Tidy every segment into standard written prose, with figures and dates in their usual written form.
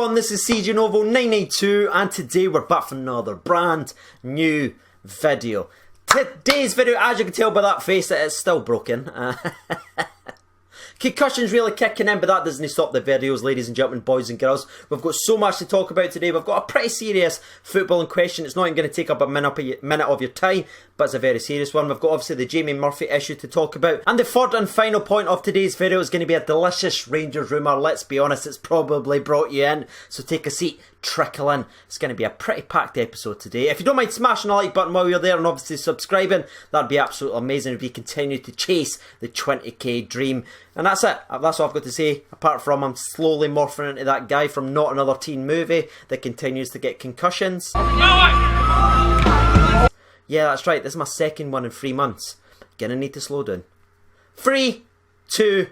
everyone, this is CJ Novo 982 and today we're back for another brand new video. Today's video, as you can tell by that face, it is still broken. Concussion's really kicking in, but that doesn't stop the videos, ladies and gentlemen, boys and girls. We've got so much to talk about today. We've got a pretty serious footballing question. It's not even going to take up a minute of your time, but it's a very serious one. We've got obviously the Jamie Murphy issue to talk about. And the third and final point of today's video is going to be a delicious Rangers rumour. Let's be honest, it's probably brought you in, so take a seat, trickle in. It's going to be a pretty packed episode today. If you don't mind smashing the like button while you're there and obviously subscribing, that'd be absolutely amazing if we continue to chase the 20k dream. And that's it. That's all I've got to say. Apart from I'm slowly morphing into that guy from Not Another Teen Movie that continues to get concussions. Yeah, that's right. This is my second one in 3 months. Gonna need to slow down. 3, 2,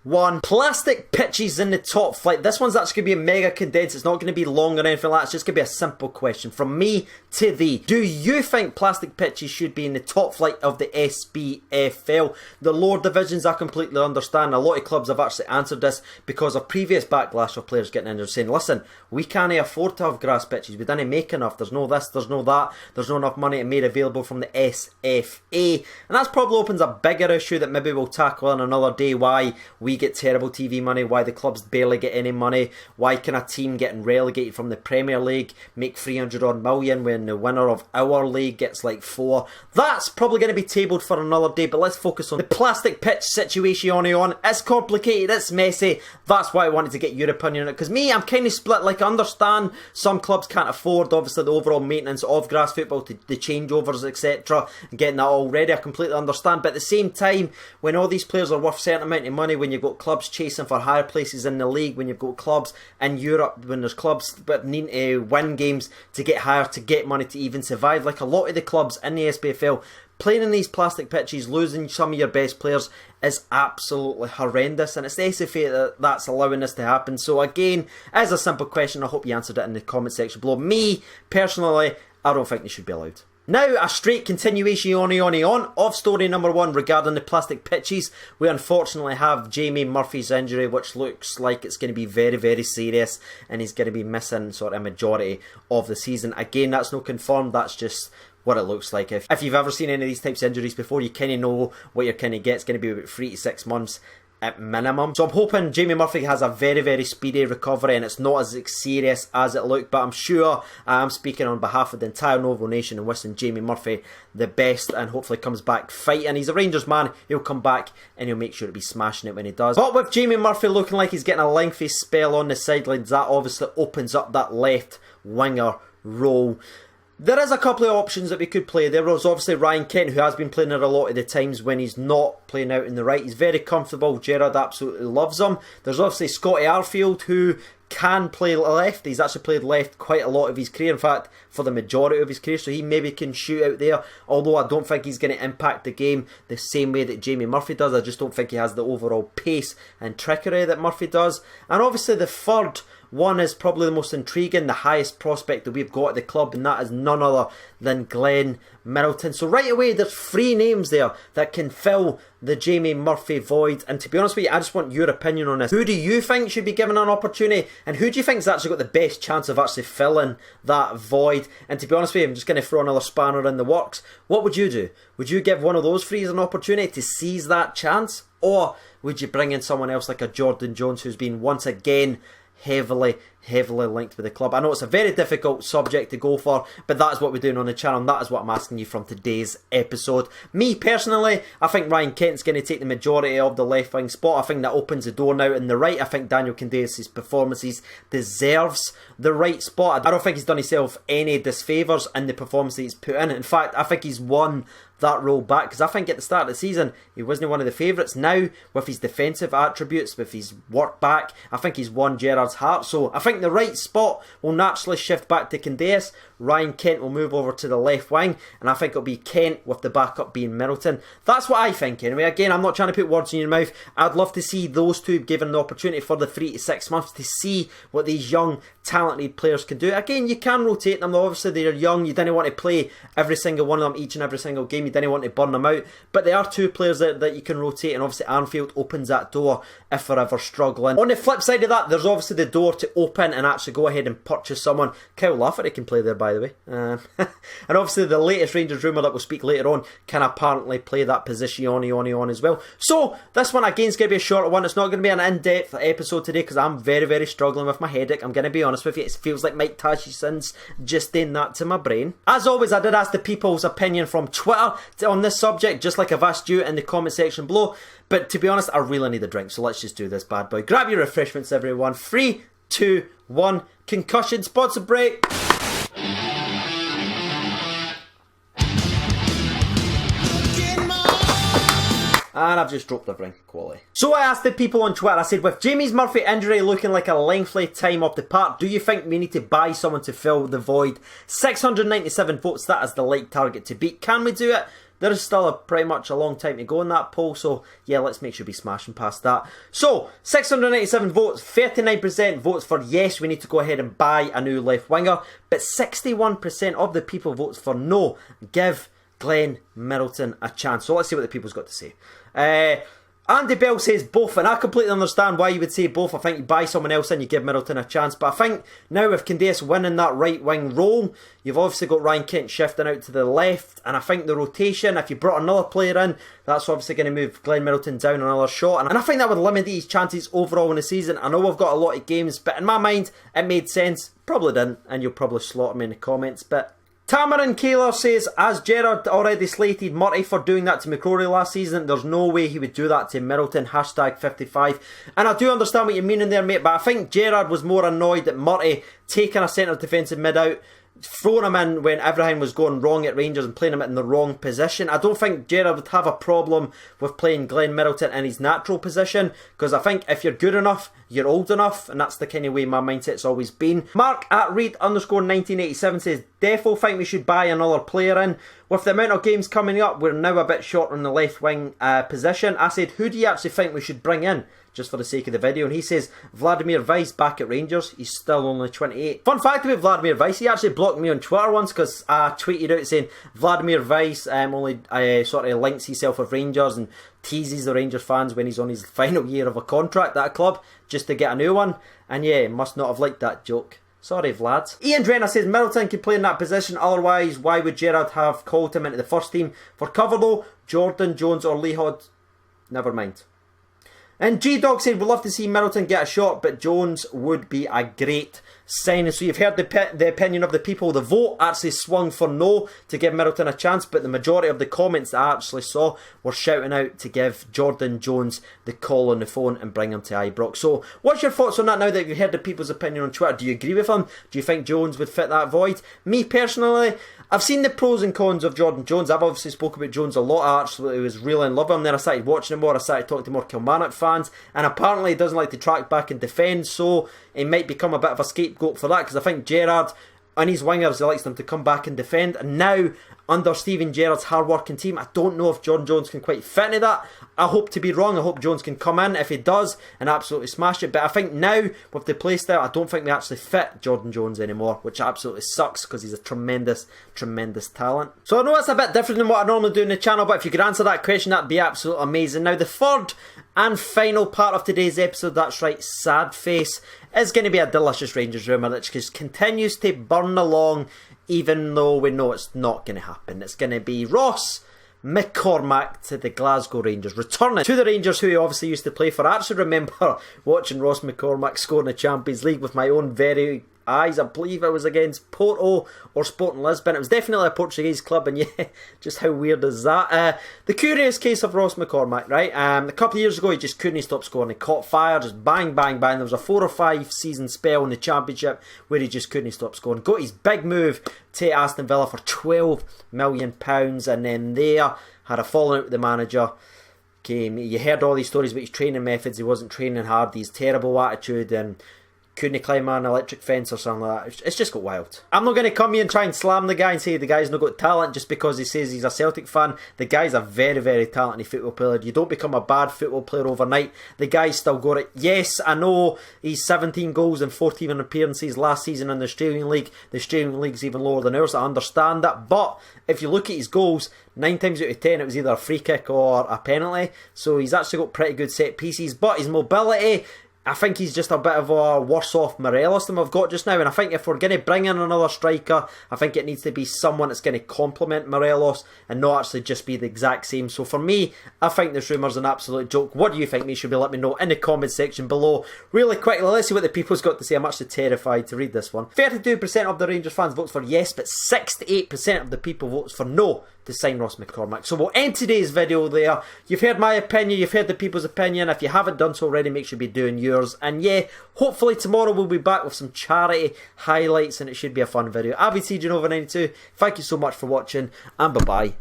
1. Plastic pitches in the top flight. This one's actually going to be a mega condensed. It's not going to be long or anything like that. It's just going to be a simple question from me to thee. Do you think plastic pitches should be in the top flight of the Spfl? The lower divisions, I completely understand. A lot of clubs have actually answered this because of previous backlash of players getting injured, saying, listen, we can't afford to have grass pitches. We didn't make enough. There's no this, there's no that. There's not enough money to made available from the SFA. And that probably opens a bigger issue that maybe we'll tackle on another day, why we get terrible TV money, why the clubs barely get any money, why can a team getting relegated from the Premier League make 300 odd million when the winner of our league gets like 4. That's probably going to be tabled for another day, but let's focus on the plastic pitch situation on. It's complicated, it's messy. That's why I wanted to get your opinion on it, because me, I'm kind of split. Like, I understand some clubs can't afford obviously the overall maintenance of grass football, the changeovers, etc, and getting that already. I completely understand, but at the same time, when all these players are worth a certain amount of money, when you've got clubs chasing for higher places in the league, when you've got clubs in Europe, when there's clubs but needing to win games to get higher, to get money to even survive, like a lot of the clubs in the SPFL, playing in these plastic pitches, losing some of your best players is absolutely horrendous, and it's the SFA that's allowing this to happen. So again, as a simple question, I hope you answered it in the comment section below. Me, personally, I don't think they should be allowed. Now, a straight continuation on of story number 1 regarding the plastic pitches. We unfortunately have Jamie Murphy's injury, which looks like it's going to be very, very serious, and he's going to be missing sort of a majority of the season. Again, that's not confirmed, that's just what it looks like. If you've ever seen any of these types of injuries before, you kind of know what you're kind of get. It's going to be about 3 to 6 months at minimum. So I'm hoping Jamie Murphy has a very, very speedy recovery and it's not as serious as it looked, but I'm sure I'm speaking on behalf of the entire Novo Nation and wishing Jamie Murphy the best and hopefully comes back fighting. He's a Rangers man, he'll come back and he'll make sure to be smashing it when he does. But with Jamie Murphy looking like he's getting a lengthy spell on the sidelines, that obviously opens up that left winger role. There is a couple of options that we could play. There was obviously Ryan Kent, who has been playing there a lot of the times when he's not playing out in the right. He's very comfortable. Gerrard absolutely loves him. There's obviously Scotty Arfield, who can play left. He's actually played left quite a lot of his career, in fact for the majority of his career, so he maybe can shoot out there, although I don't think he's going to impact the game the same way that Jamie Murphy does. I just don't think he has the overall pace and trickery that Murphy does. And obviously the third one is probably the most intriguing, the highest prospect that we've got at the club, and that is none other than Glen Middleton. So right away, there's 3 names there that can fill the Jamie Murphy void. And to be honest with you, I just want your opinion on this. Who do you think should be given an opportunity? And who do you think has actually got the best chance of actually filling that void? And to be honest with you, I'm just going to throw another spanner in the works. What would you do? Would you give one of those 3 an opportunity to seize that chance? Or would you bring in someone else like a Jordan Jones, who's been once again heavily linked with the club? I know it's a very difficult subject to go for, but that is what we're doing on the channel, and that is what I'm asking you from today's episode. Me personally, I think Ryan Kent's going to take the majority of the left wing spot. I think that opens the door now in the right. I think Daniel Candeas' performances deserves the right spot. I don't think he's done himself any disfavours in the performance that he's put in. In fact, I think he's won that role back, because I think at the start of the season he wasn't one of the favourites. Now, with his defensive attributes, with his work back, I think he's won Gerrard's heart. So I think the right spot will naturally shift back to Candeas. Ryan Kent will move over to the left wing, and I think it'll be Kent with the backup being Middleton. That's what I think anyway. Again, I'm not trying to put words in your mouth. I'd love to see those two given the opportunity for the 3 to 6 months to see what these young talented players can do. Again, you can rotate them, obviously they're young, you didn't want to play every single one of them each and every single game. you didn't want to burn them out. But there are 2 players that you can rotate, and obviously Anfield opens that door if we're ever struggling. On the flip side of that, there's obviously the door to open and actually go ahead and purchase someone. Kyle Lafferty can play there, by the way. And obviously the latest Rangers rumour that we'll speak later on can apparently play that position on as well. So this one again is going to be a shorter one. It's not going to be an in-depth episode today because I'm very, very struggling with my headache. I'm going to be honest with you. It feels like Mike Tashyson's just doing that to my brain. As always, I did ask the people's opinion from Twitter on this subject, just like I've asked you in the comment section below. But to be honest, I really need a drink, so let's just do this bad boy. Grab your refreshments, everyone. 3, 2, 1. Concussion sponsor break. And I've just dropped a drink. Quality. So I asked the people on Twitter, I said, with James Murphy injury looking like a lengthy time off the park, do you think we need to buy someone to fill the void? 697 votes, that is the like target to beat. Can we do it? There is still pretty much a long time to go in that poll, so yeah, let's make sure we smashing past that. So, 697 votes, 39% votes for yes, we need to go ahead and buy a new left winger, but 61% of the people votes for no, give Glen Middleton a chance. So let's see what the people's got to say. Andy Bell says both, and I completely understand why you would say both. I think you buy someone else and you give Middleton a chance, but I think now with Candace winning that right wing role, you've obviously got Ryan Kent shifting out to the left, and I think the rotation, if you brought another player in, that's obviously going to move Glen Middleton down another shot, and I think that would limit his chances overall in the season. I know we've got a lot of games, but in my mind it made sense. Probably didn't, and you'll probably slaughter me in the comments, but Tamarin Kaler says, as Gerrard already slated Murray for doing that to McCrory last season, there's no way he would do that to Middleton, hashtag 55. And I do understand what you're meaning there, mate, but I think Gerrard was more annoyed at Murray taking a centre defensive mid out, throwing him in when everything was going wrong at Rangers and playing him in the wrong position. I don't think Gerrard would have a problem with playing Glen Middleton in his natural position, because I think if you're good enough, you're old enough, and that's the kind of way my mindset's always been. Mark at Reed_1987 says, defo think we should buy another player in. With the amount of games coming up, we're now a bit short on the left wing position. I said, who do you actually think we should bring in? Just for the sake of the video, and he says Vladimir Weiss back at Rangers. He's still only 28. Fun fact about Vladimir Weiss, he actually blocked me on Twitter once because I tweeted out saying Vladimir Weiss only sort of links himself with Rangers and teases the Rangers fans when he's on his final year of a contract at a club just to get a new one. And yeah, must not have liked that joke. Sorry, Vlad. Ian Drenner says Middleton can play in that position, otherwise why would Gerrard have called him into the first team? For cover though, Jordan, Jones or Lehod, never mind. And G-Dog said, we'd love to see Middleton get a shot, but Jones would be a great signing. So you've heard the opinion of the people. The vote actually swung for no to give Middleton a chance, but the majority of the comments that I actually saw were shouting out to give Jordan Jones the call on the phone and bring him to Ibrox. So what's your thoughts on that now that you've heard the people's opinion on Twitter? Do you agree with him? Do you think Jones would fit that void? Me personally, I've seen the pros and cons of Jordan Jones. I've obviously spoke about Jones a lot. I actually was really in love with him. Then I started watching him more. I started talking to more Kilmarnock fans. And apparently he doesn't like to track back and defend. So he might become a bit of a scapegoat for that. Because I think Gerrard, on his wingers, he likes them to come back and defend. And now, under Steven Gerrard's hard-working team, I don't know if Jordan Jones can quite fit into that. I hope to be wrong. I hope Jones can come in, if he does, and absolutely smash it. But I think now, with the playstyle, I don't think we actually fit Jordan Jones anymore, which absolutely sucks because he's a tremendous, tremendous talent. So I know it's a bit different than what I normally do in the channel, but if you could answer that question, that'd be absolutely amazing. Now, the third and final part of today's episode, that's right, sad face, is going to be a delicious Rangers rumour that just continues to burn along, even though we know it's not going to happen. It's going to be Ross Mccormack to the Glasgow Rangers, returning to the Rangers who he obviously used to play for. I actually remember watching Ross Mccormack score in the Champions League with my own very eyes. I believe it was against Porto or Sporting Lisbon. It was definitely a Portuguese club, and yeah, just how weird is that? The curious case of Ross Mccormack, right? A couple of years ago, he just couldn't stop scoring. He caught fire, just bang, bang, bang. There was a 4 or 5 season spell in the Championship where he just couldn't stop scoring. Got his big move to Aston Villa for £12 million, and then there had a falling out with the manager. You heard all these stories about his training methods. He wasn't training hard, his terrible attitude, and couldn't climb an electric fence or something like that. It's just got wild. I'm not going to come here and try and slam the guy and say the guy's not got talent just because he says he's a Celtic fan. The guy's a very, very talented football player. You don't become a bad football player overnight. The guy's still got it. Yes, I know he's 17 goals and 14 appearances last season in the Australian League. The Australian League's even lower than ours. I understand that. But if you look at his goals, 9 times out of 10 it was either a free kick or a penalty. So he's actually got pretty good set pieces. But his mobility, I think he's just a bit of a worse off Morelos than we've got just now. And I think if we're going to bring in another striker, I think it needs to be someone that's going to complement Morelos and not actually just be the exact same. So for me, I think this rumour's an absolute joke. What do you think? Make sure you let me know in the comment section below. Really quickly, let's see what the people's got to say. I'm actually terrified to read this one. 32% of the Rangers fans votes for yes, but 68% of the people votes for no to sign Ross McCormack. So we'll end today's video there. You've heard my opinion, you've heard the people's opinion. If you haven't done so already, make sure you be doing yours. And yeah, hopefully tomorrow we'll be back with some charity highlights and it should be a fun video. I've been TJ Nova92. Thank you so much for watching and bye bye.